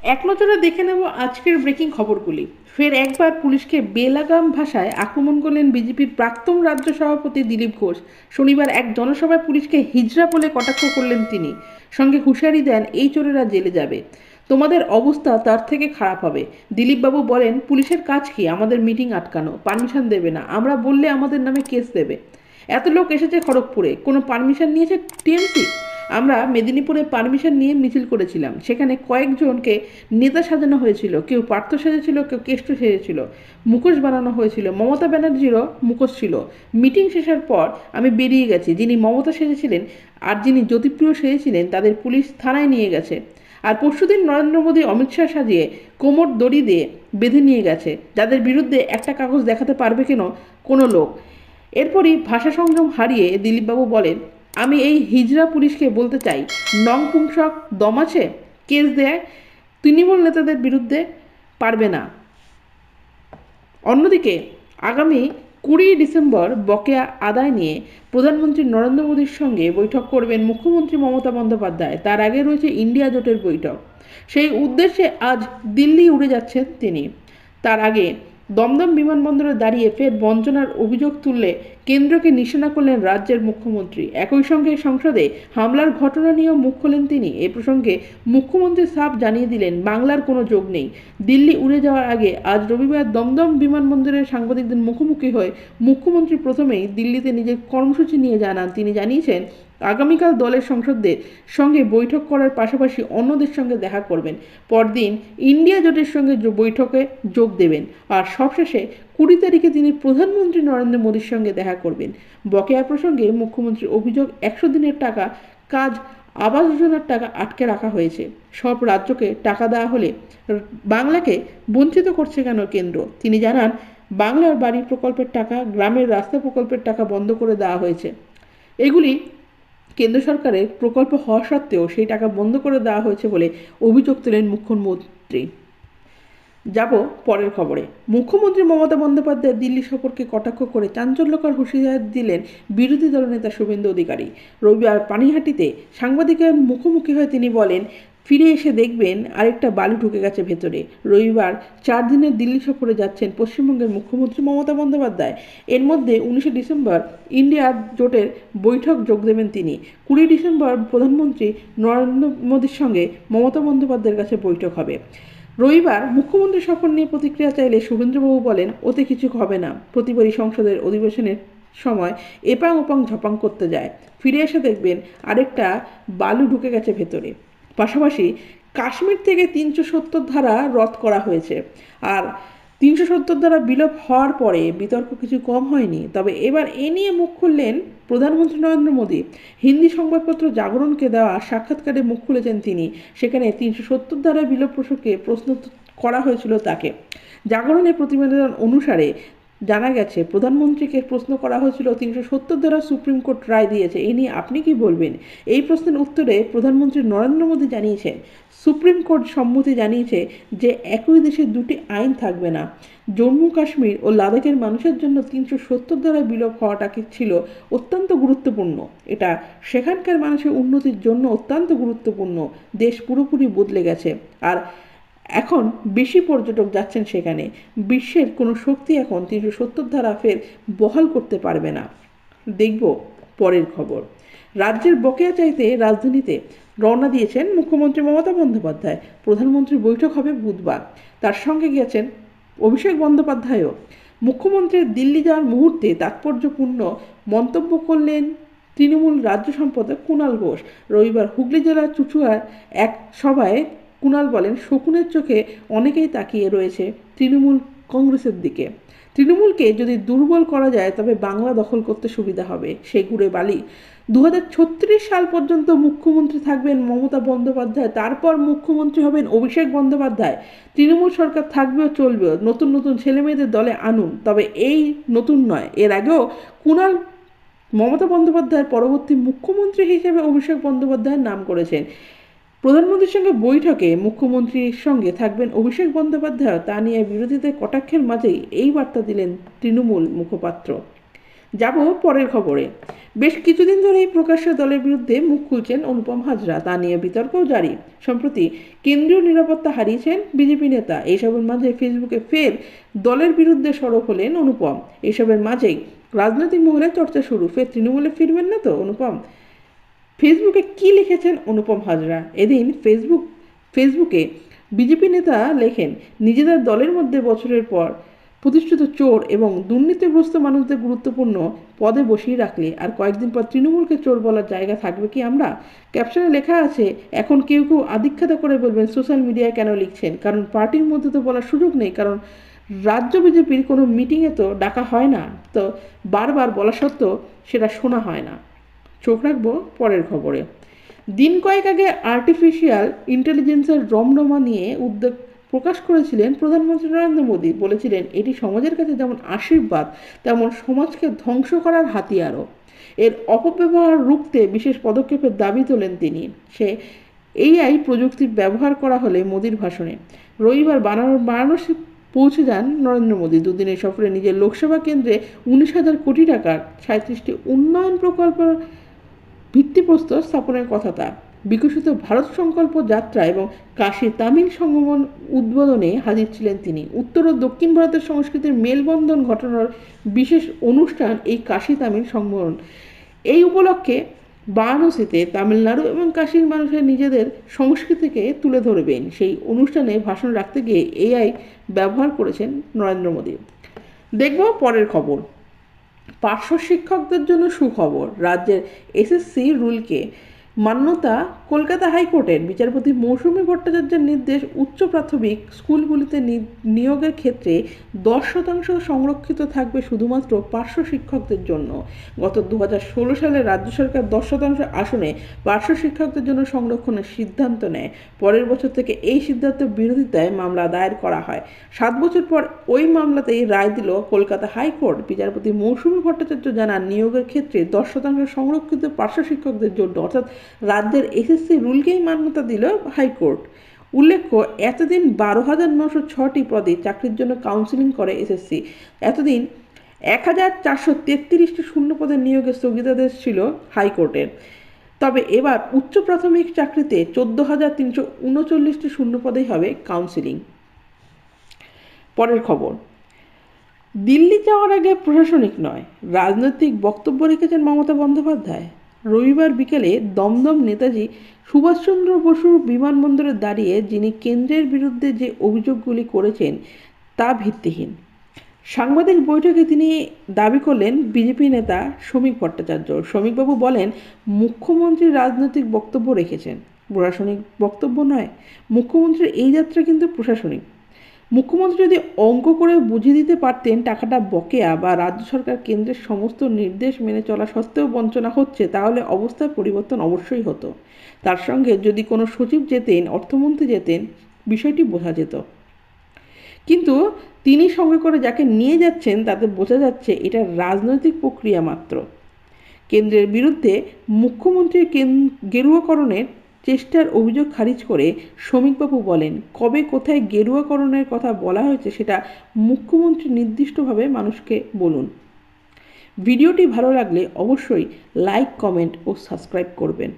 এক নজরে দেখে নেব আজকের ব্রেকিং খবরগুলি। ফের একবার পুলিশকে বেলাগাম ভাষায় আক্রমণ করলেন বিজেপির প্রাক্তন রাজ্য সভাপতি দিলীপ ঘোষ। শনিবার এক জনসভায় পুলিশকে হিজড়া বলে কটাক্ষ করলেন তিনি। সঙ্গে হুঁশিয়ারি দেন, এই চোরেরা জেলে যাবে, তোমাদের অবস্থা তার থেকে খারাপ হবে। দিলীপবাবু বলেন, পুলিশের কাজ কি? আমাদের মিটিং আটকানো, পারমিশন দেবে না, আমরা বললে আমাদের নামে কেস দেবে। এত লোক এসেছে খড়গপুরে, কোনো পারমিশন নিয়েছে টিএমসি? আমরা মেদিনীপুরে পারমিশন নিয়ে মিছিল করেছিলাম, সেখানে কয়েকজনকে নেতা সাজানো হয়েছিল, কেউ পার্থ সেজেছিল, কেউ কেষ্ট সেজেছিল, মুখোশ বানানো হয়েছিল, মমতা ব্যানার্জিরও মুখোশ ছিল। মিটিং শেষের পর আমি বেরিয়ে গেছি, যিনি মমতা সেজেছিলেন আর যিনি জ্যোতিপ্রিয় সেজেছিলেন তাদের পুলিশ থানায় নিয়ে গেছে। আর পরশুদিন নরেন্দ্র মোদী অমিত শাহ সাজিয়ে কোমর দড়ি দিয়ে বেঁধে নিয়ে গেছে, যাদের বিরুদ্ধে একটা কাগজ দেখাতে পারবে কেন কোনো লোক। এরপরই ভাষা সংযম হারিয়ে দিলীপবাবু বলেন, আমি এই হিজড়া পুলিশকে বলতে চাই, নংপুংসক দম আছে, কেস দেয় তৃণমূল নেতাদের বিরুদ্ধে, পারবে না। অন্যদিকে আগামী 20 ডিসেম্বর বকেয়া আদায় নিয়ে প্রধানমন্ত্রী নরেন্দ্র মোদীর সঙ্গে বৈঠক করবেন মুখ্যমন্ত্রী মমতা বন্দ্যোপাধ্যায়। তার আগে রয়েছে ইন্ডিয়া জোটের বৈঠক। সেই উদ্দেশ্যে আজ দিল্লি উড়ে যাচ্ছেন তিনি। তার আগে দমদম বিমানবন্দরে দাঁড়িয়ে ফের বঞ্চনার অভিযোগ তুললে কেন্দ্রকে নিশানা করলেন রাজ্যের মুখ্যমন্ত্রী। একই সঙ্গে সংসদে হামলার ঘটনা নিয়েও মুখ খোলেন তিনি। এ প্রসঙ্গে মুখ্যমন্ত্রী সাফ জানিয়ে দিলেন, বাংলার কোনো যোগ নেই। দিল্লি উড়ে যাওয়ার আগে আজ রবিবার দমদম বিমানবন্দরের সাংবাদিকদের মুখোমুখি হয়ে মুখ্যমন্ত্রী প্রথমেই দিল্লিতে নিজের কর্মসূচি নিয়ে জানান। তিনি জানিয়েছেন, আগামীকাল দলের সংসদদের সঙ্গে বৈঠক করার পাশাপাশি অন্যদের সঙ্গে দেখা করবেন। পরদিন ইন্ডিয়া জোটের সঙ্গে বৈঠকে যোগ দেবেন। আর সবশেষে 20 তারিখে তিনি প্রধানমন্ত্রী নরেন্দ্র মোদীর সঙ্গে দেখা করবেন। বকেয়া প্রসঙ্গে মুখ্যমন্ত্রীর অভিযোগ, 100 দিনের টাকা কাজ, আবাস যোজনার টাকা আটকে রাখা হয়েছে। সব রাজ্যকে টাকা দেওয়া হলে বাংলাকে বঞ্চিত করছে কেন কেন্দ্র? তিনি জানান, বাংলার বাড়ি প্রকল্পের টাকা, গ্রামের রাস্তা প্রকল্পের টাকা বন্ধ করে দেওয়া হয়েছে। এগুলি কেন্দ্র সরকারের প্রকল্প হওয়া সত্ত্বেও সেই টাকা বন্ধ করে দেওয়া হয়েছে বলে অভিযোগ তোলেন মুখ্যমন্ত্রী। যাব পরের খবরে। মুখ্যমন্ত্রী মমতা বন্দ্যোপাধ্যায় দিল্লি সফরকে কটাক্ষ করে চাঞ্চল্যকর হুঁশিয়ারি দিলেন বিরোধী দলনেতা শুভেন্দু অধিকারী। রবিবার পানিহাটিতে সাংবাদিকের মুখোমুখি হয়ে তিনি বলেন, ফিরে এসে দেখবেন আরেকটা বালু ঢুকে গেছে ভেতরে। রবিবার 4 দিনের দিল্লি সফরে যাচ্ছেন পশ্চিমবঙ্গের মুখ্যমন্ত্রী মমতা বন্দ্যোপাধ্যায়। এর মধ্যে 19 ডিসেম্বর ইন্ডিয়া জোটের বৈঠক যোগ দেবেন তিনি। 20 ডিসেম্বর প্রধানমন্ত্রী নরেন্দ্র মোদীর সঙ্গে মমতা বন্দ্যোপাধ্যায়ের কাছে বৈঠক হবে। রবিবার মুখ্যমন্ত্রী সফর নিয়ে প্রতিক্রিয়া চাইলে শুভেন্দ্রবাবু বলেন, ওতে কিছু হবে না। প্রতিবারই সংসদের অধিবেশনের সময় এপাং ওপাং ঝপাং করতে যায়, ফিরে এসে দেখবেন আরেকটা বালু ঢুকে গেছে ভেতরে। পাশাপাশি কাশ্মীর থেকে 370 ধারা রদ করা হয়েছে। আর 370 ধারা বিলোপ হওয়ার পরে বিতর্ক কিছু কম হয়নি। তবে এবার এ নিয়ে মুখ খুললেন প্রধানমন্ত্রী নরেন্দ্র মোদী। হিন্দি সংবাদপত্র জাগরণকে দেওয়া সাক্ষাৎকারে মুখ খুলেছেন তিনি। সেখানে 370 ধারা বিলোপ প্রসঙ্গে প্রশ্ন করা হয়েছিল তাকে। জাগরণের প্রতিবেদন অনুসারে জানা গেছে, প্রধানমন্ত্রীকে প্রশ্ন করা হয়েছিল, 370 ধারা সুপ্রিম কোর্ট রায় দিয়েছে, এ নিয়ে আপনি কি বলবেন? এই প্রশ্নের উত্তরে প্রধানমন্ত্রী নরেন্দ্র মোদী জানিয়েছেন, সুপ্রিম কোর্ট সম্মতি জানিয়েছে যে একই দেশে দুটি আইন থাকবে না। জম্মু কাশ্মীর ও লাদাখের মানুষের জন্য 370 ধারা বিলোপ হওয়াটা ছিল অত্যন্ত গুরুত্বপূর্ণ। এটা সেখানকার মানুষের উন্নতির জন্য অত্যন্ত গুরুত্বপূর্ণ। দেশ পুরোপুরি বদলে গেছে। আর এখন বেশি পর্যটক যাচ্ছেন সেখানে। বিশ্বের কোনো শক্তি এখন 370 ধারা ফের বহাল করতে পারবে না। দেখব পরের খবর। রাজ্যের বকেয়া চাইতে রাজধানীতে রওনা দিয়েছেন মুখ্যমন্ত্রী মমতা বন্দ্যোপাধ্যায়। প্রধানমন্ত্রীর বৈঠক হবে বুধবার। তার সঙ্গে গিয়েছেন অভিষেক বন্দ্যোপাধ্যায়ও। মুখ্যমন্ত্রীর দিল্লি যাওয়ার মুহূর্তে তাৎপর্যপূর্ণ মন্তব্য করলেন তৃণমূল রাজ্য সম্পাদক কুণাল ঘোষ। রবিবার হুগলি জেলার চুঁচুড়ার এক সভায় কুণাল বলেন, শকুনের চোখে অনেকেই তাকিয়ে রয়েছে তৃণমূল কংগ্রেসের দিকে। তৃণমূলকে যদি দুর্বল করা যায় তবে বাংলা দখল করতে সুবিধা হবে। সে গুড়ে বালি। 2036 সাল পর্যন্ত মুখ্যমন্ত্রী থাকবেন মমতা বন্দ্যোপাধ্যায়, তারপর মুখ্যমন্ত্রী হবেন অভিষেক বন্দ্যোপাধ্যায়। তৃণমূল সরকার থাকবেও চলবেও, নতুন নতুন ছেলেমেয়েদের দলে আনুন। তবে এই নতুন নয়, এর আগেও কুণাল মমতা বন্দ্যোপাধ্যায়ের পরবর্তী মুখ্যমন্ত্রী হিসেবে অভিষেক বন্দ্যোপাধ্যায়ের নাম করেছেন। প্রধানমন্ত্রীর সঙ্গে বৈঠকে মুখ্যমন্ত্রীর সঙ্গে থাকবেন অভিষেক বন্দ্যোপাধ্যায়, তা নিয়ে বিরোধীদের কটাক্ষের মাঝেই এই বার্তা দিলেন তৃণমূল মুখপাত্র। যাব পরের খবরে। বেশ কিছুদিন ধরেই প্রকাশ্যে দলের বিরুদ্ধে মুখ খুলছেন অনুপম হাজরা, তা নিয়ে বিতর্কও জারি। সম্প্রতি কেন্দ্রীয় নিরাপত্তা হারিয়েছেন বিজেপি নেতা। এইসবের মাঝে ফেসবুকে ফের দলের বিরুদ্ধে সরব হলেন অনুপম। এসবের মাঝেই রাজনৈতিক মহলে চর্চা শুরু, ফের তৃণমূলে ফিরবেন না তো অনুপম? ফেসবুকে কি লিখেছেন অনুপম হাজরা? এদিন ফেসবুকে বিজেপি নেতা লেখেন, নিজেদের দলের মধ্যে বছরের পর প্রতিষ্ঠিত চোর এবং দুর্নীতিগ্রস্ত মানুষদের গুরুত্বপূর্ণ পদে বসিয়ে রাখলে আর কয়েকদিন পর তৃণমূলকে চোর বলার জায়গা থাকবে কি আমরা? ক্যাপশনে লেখা আছে, এখন কেউ কেউ আদিক্ষেতা করে বলবেন সোশ্যাল মিডিয়ায় কেন লিখছেন, কারণ পার্টির মধ্যে তো বলার সুযোগ নেই, কারণ রাজ্য বিজেপির কোনো মিটিংয়ে তো ডাকা হয় না, তো বারবার বলা সত্ত্বেও সেটা শোনা হয় না। চোখ রাখবো পরের খবরে। দিন কয়েক আগে আর্টিফিশিয়াল ইন্টেলিজেন্সের রমরমা নিয়ে উদ্বেগ প্রকাশ করেছিলেন প্রধানমন্ত্রী নরেন্দ্র মোদী। বলেছিলেন, এটি সমাজের কাছে যেমন আশীর্বাদ, তেমন সমাজকে ধ্বংস করার হাতিয়ারও। এর অপব্যবহার রুখতে বিশেষ পদক্ষেপের দাবি তোলেন তিনি। এআই প্রযুক্তি ব্যবহার করা হলে মোদীর ভাষণে রবিবার বারাণসী পৌঁছে যান নরেন্দ্র মোদী। দুদিনের সফরে নিজের লোকসভা কেন্দ্রে 19,000 কোটি টাকার 37টি উন্নয়ন প্রকল্প ভিত্তিপ্রস্তর স্থাপনের কথা তার। বিকশিত ভারত সংকল্প যাত্রা এবং কাশী তামিল সঙ্গমন উদ্বোধনে হাজির ছিলেন তিনি। উত্তর ও দক্ষিণ ভারতের সংস্কৃতির মেলবন্ধন ঘটানোর বিশেষ অনুষ্ঠান এই কাশী তামিল সঙ্গমন। এই উপলক্ষে বারাণসীতে তামিলনাড়ু এবং কাশীর মানুষের নিজেদের সংস্কৃতিকে তুলে ধরবেন। সেই অনুষ্ঠানে ভাষণ রাখতে গিয়ে এআই ব্যবহার করেছেন নরেন্দ্র মোদী। দেখব পরের খবর। পার্শ্ব শিক্ষকদের জন্য সুখবর, রাজ্যের এসএসসি রুলকে মান্যতা। কলকাতা হাইকোর্টের বিচারপতি মৌসুমী ভট্টাচার্যের নির্দেশ, উচ্চ প্রাথমিক স্কুলগুলিতে নিয়োগের ক্ষেত্রে 10% সংরক্ষিত থাকবে শুধুমাত্র পার্শ্ব শিক্ষকদের জন্য। গত 2016 সালে রাজ্য সরকার 10% আসনে পার্শ্ব শিক্ষকদের জন্য সংরক্ষণের সিদ্ধান্ত নেয়। পরের বছর থেকে এই সিদ্ধান্তের বিরোধিতায় মামলা দায়ের করা হয়। 7 বছর পর ওই মামলাতেই রায় দিল কলকাতা হাইকোর্ট। বিচারপতি মৌসুমী ভট্টাচার্য জানান, নিয়োগের ক্ষেত্রে 10% সংরক্ষিত পার্শ্ব শিক্ষকদের জন্য, অর্থাৎ রাজ্যের এসএসসি রুলকেই মান্যতা দিল হাইকোর্ট। উল্লেখ্য, এতদিন 12,906টি পদে চাকরির জন্য কাউন্সিলিং করে এসএসসি। এতদিন 1,433টি শূন্য পদের নিয়োগের স্থগিতাদেশ ছিল হাইকোর্টের। তবে এবার উচ্চ প্রাথমিক চাকরিতে 14,339টি শূন্য পদেই হবে কাউন্সিলিং। পরের খবর। দিল্লি যাওয়ার আগে প্রশাসনিক নয়, রাজনৈতিক বক্তব্য রেখেছেন মমতা বন্দ্যোপাধ্যায়। রবিবার বিকেলে দমদম নেতাজি সুভাষচন্দ্র বসু বিমানবন্দরে দাঁড়িয়ে যিনি কেন্দ্রের বিরুদ্ধে যে অভিযোগগুলি করেছেন তা ভিত্তিহীন। সাংবাদিক বৈঠকে তিনি দাবি করলেন বিজেপি নেতা শ্রমিক ভট্টাচার্য। শ্রমিকবাবু বলেন, মুখ্যমন্ত্রী রাজনৈতিক বক্তব্য রেখেছেন, প্রশাসনিক বক্তব্য নয়। মুখ্যমন্ত্রীর এই যাত্রা কিন্তু প্রশাসনিক। মুখ্যমন্ত্রী যদি অঙ্ক করে বুঝিয়ে দিতে পারতেন টাকাটা বকেয়া বা রাজ্য সরকার কেন্দ্রের সমস্ত নির্দেশ মেনে চলা সত্ত্বেও বঞ্চনা হচ্ছে, তাহলে অবস্থার পরিবর্তন অবশ্যই হতো। তার সঙ্গে যদি কোনো সচিব যেতেন, অর্থমন্ত্রী যেতেন, বিষয়টি বোঝা যেত। কিন্তু তিনি সঙ্গে করে যাকে নিয়ে যাচ্ছেন তাতে বোঝা যাচ্ছে এটা রাজনৈতিক প্রক্রিয়া মাত্র। কেন্দ্রের বিরুদ্ধে মুখ্যমন্ত্রীর গেরুয়াকরণের চেষ্টার অভিযোগ খারিজ করে শ্রমিকবাবু বলেন, কবে কোথায় গেরুয়াকরণের কথা বলা হয়েছে সেটা মুখ্যমন্ত্রী নির্দিষ্টভাবে মানুষকে বলুন। ভিডিওটি ভালো লাগলে অবশ্যই লাইক, কমেন্ট ও সাবস্ক্রাইব করবেন।